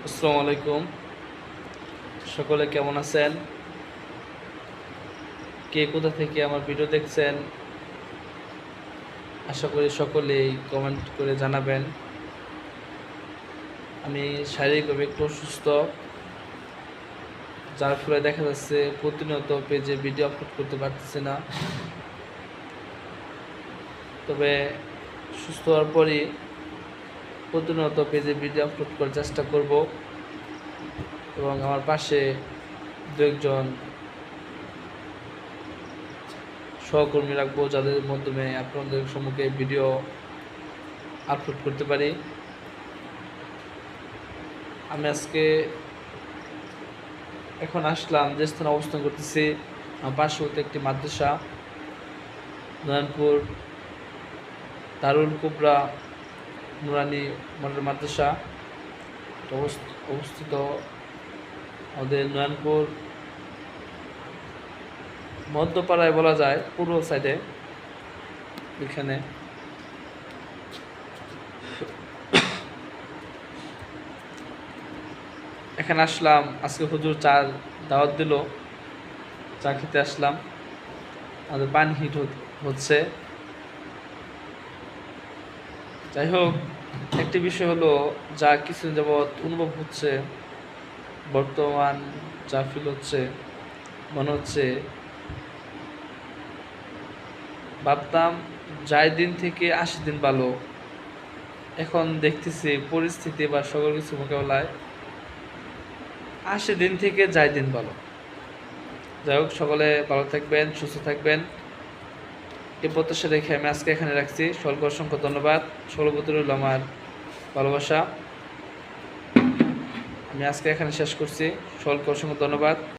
আসসালামু আলাইকুম। সকলে কেমন আছেন? কে কোথা থেকে আমার ভিডিও দেখছেন? আশা করি সকলেই কমেন্ট করে জানাবেন। আমি শারীরিকভাবে একটু অসুস্থ, যার ফলে দেখা যাচ্ছে প্রতিনিয়ত পেজে ভিডিও আপলোড করতে পারতেছি না। তবে সুস্থ হওয়ার পরই প্রতিনিয়ত পেজে ভিডিও আপলোড করার চেষ্টা করব এবং আমার পাশে দু একজন সহকর্মী রাখবো, যাদের মাধ্যমে আপনাদের সম্মুখে ভিডিও আপলোড করতে পারি। আমি আজকে এখন আসলাম যে স্থানে অবস্থান করতেছি, আমার পার্শ্ববর্তী একটি মাদ্রাসা, নয়নপুর দারুল কুবরা নুরানি মডেল মাদ্রাসা অবস্থিত আমাদের নয়নপুর মধ্যপাড়ায় বলা যায়, পূর্ব সাইডে। এখানে আসলাম আজকে, হুজুর চা দাওয়াত দিল, চা খেতে আসলাম। আমাদের পানি হিট হচ্ছে। যাই হোক, একটি বিষয় হলো, যা কিছুদিন যাবৎ অনুভব হচ্ছে, বর্তমান যা ফিল হচ্ছে, মনে হচ্ছে ভাবতাম যাই দিন থেকে 80 দিন ভালো, এখন দেখতেছি পরিস্থিতি বা সকল কিছু মোকাবেলায় 80 দিন থেকে যাই দিন ভালো। যাই হোক, সকলে ভালো থাকবেন, সুস্থ থাকবেন, এই প্রত্যাশা রেখে আমি আজকে এখানে রাখছি। সকলকে অসংখ্য ধন্যবাদ। সকলের প্রতি রইল আমার ভালোবাসা। আমি আজকে এখানে শেষ করছি। সকলকে অসংখ্য ধন্যবাদ।